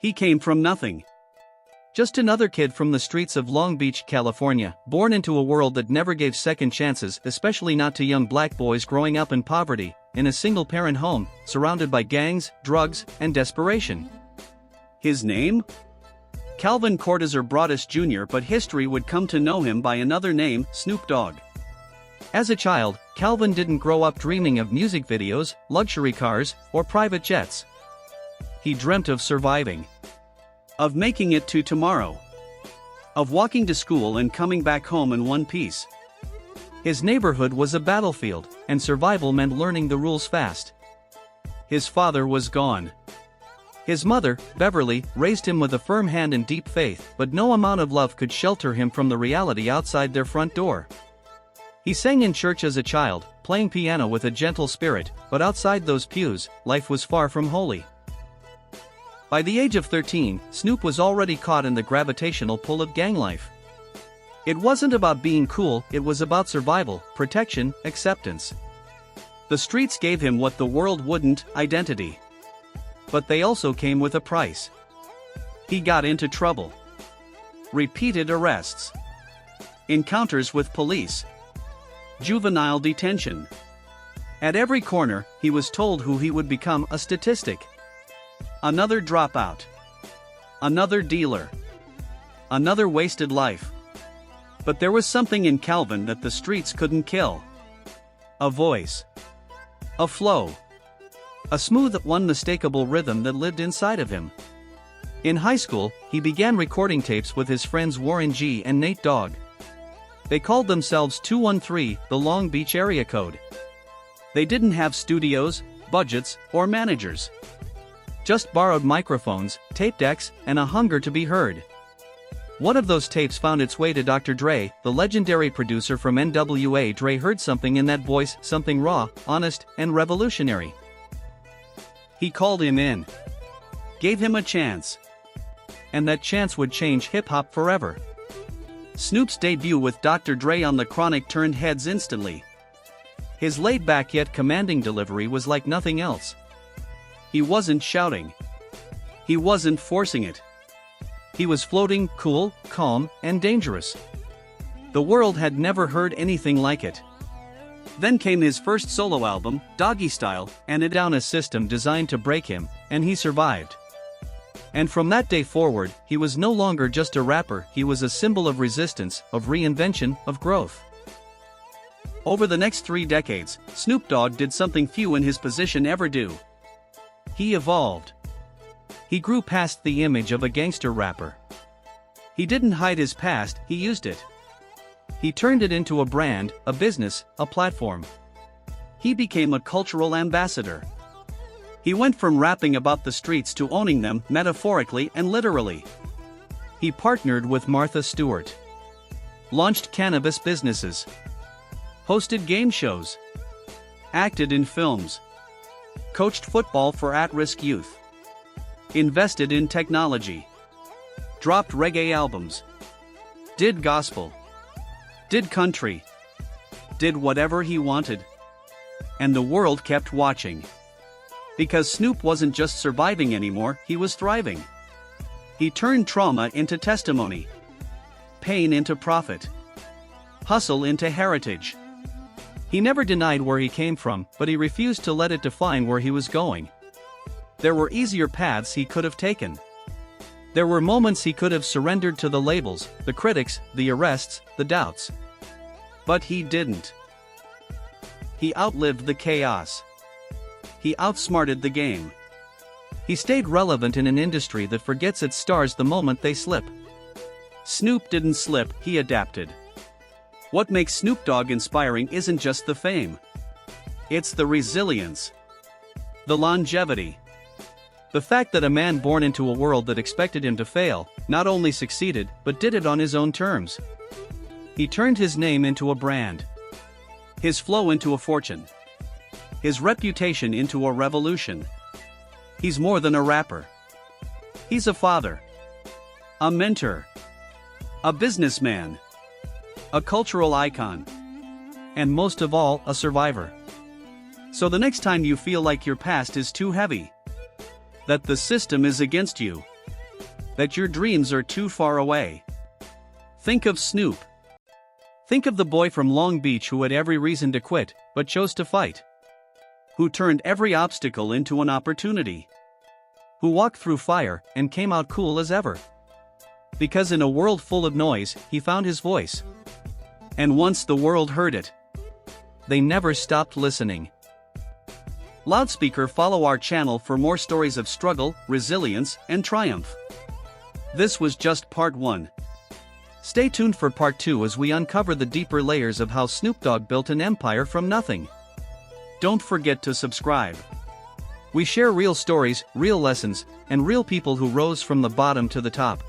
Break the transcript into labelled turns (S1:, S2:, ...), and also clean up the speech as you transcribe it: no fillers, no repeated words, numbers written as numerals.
S1: He came from nothing. Just another kid from the streets of Long Beach, California, born into a world that never gave second chances, especially not to young black boys growing up in poverty, in a single-parent home, surrounded by gangs, drugs, and desperation. His name? Calvin Cortazar Broadus Jr., but history would come to know him by another name, Snoop Dogg. As a child, Calvin didn't grow up dreaming of music videos, luxury cars, or private jets. He dreamt of surviving. Of making it to tomorrow. Of walking to school and coming back home in one piece. His neighborhood was a battlefield, and survival meant learning the rules fast. His father was gone. His mother, Beverly, raised him with a firm hand and deep faith, but no amount of love could shelter him from the reality outside their front door. He sang in church as a child, playing piano with a gentle spirit, but outside those pews, life was far from holy. By the age of 13, Snoop was already caught in the gravitational pull of gang life. It wasn't about being cool, it was about survival, protection, acceptance. The streets gave him what the world wouldn't, identity. But they also came with a price. He got into trouble. Repeated arrests. Encounters with police. Juvenile detention. At every corner, he was told who he would become, a statistic. Another dropout. Another dealer. Another wasted life. But there was something in Calvin that the streets couldn't kill. A voice. A flow. A smooth, unmistakable rhythm that lived inside of him. In high school, he began recording tapes with his friends Warren G. and Nate Dogg. They called themselves 213, the Long Beach area code. They didn't have studios, budgets, or managers. Just borrowed microphones, tape decks, and a hunger to be heard. One of those tapes found its way to Dr. Dre, the legendary producer from NWA. Dre heard something in that voice, something raw, honest, and revolutionary. He called him in. Gave him a chance. And that chance would change hip-hop forever. Snoop's debut with Dr. Dre on The Chronic turned heads instantly. His laid-back yet commanding delivery was like nothing else. He wasn't shouting. He wasn't forcing it. He was floating, cool, calm, and dangerous. The world had never heard anything like it. Then came his first solo album, Doggy Style, and it down a system designed to break him, and he survived. And from that day forward, he was no longer just a rapper, he was a symbol of resistance, of reinvention, of growth. Over the next 3 decades, Snoop Dogg did something few in his position ever do. He evolved. He grew past the image of a gangster rapper. He didn't hide his past, he used it. He turned it into a brand, a business, a platform. He became a cultural ambassador. He went from rapping about the streets to owning them, metaphorically and literally. He partnered with Martha Stewart. Launched cannabis businesses. Hosted game shows. Acted in films. Coached football for at-risk youth. Invested in technology. Dropped reggae albums. Did gospel. Did country. Did whatever he wanted. And the world kept watching. Because Snoop wasn't just surviving anymore, he was thriving. He turned trauma into testimony. Pain into profit. Hustle into heritage. He never denied where he came from, but he refused to let it define where he was going. There were easier paths he could have taken. There were moments he could have surrendered to the labels, the critics, the arrests, the doubts. But he didn't. He outlived the chaos. He outsmarted the game. He stayed relevant in an industry that forgets its stars the moment they slip. Snoop didn't slip, he adapted. What makes Snoop Dogg inspiring isn't just the fame. It's the resilience. The longevity. The fact that a man born into a world that expected him to fail, not only succeeded, but did it on his own terms. He turned his name into a brand. His flow into a fortune. His reputation into a revolution. He's more than a rapper. He's a father. A mentor. A businessman. A cultural icon. And most of all, a survivor. So the next time you feel like your past is too heavy, that the system is against you, that your dreams are too far away. Think of Snoop. Think of the boy from Long Beach who had every reason to quit, but chose to fight. Who turned every obstacle into an opportunity. Who walked through fire and came out cool as ever. Because in a world full of noise, he found his voice. And once the world heard it, they never stopped listening. Loudspeaker, follow our channel for more stories of struggle, resilience, and triumph. This was just part 1. Stay tuned for part 2 as we uncover the deeper layers of how Snoop Dogg built an empire from nothing. Don't forget to subscribe. We share real stories, real lessons, and real people who rose from the bottom to the top.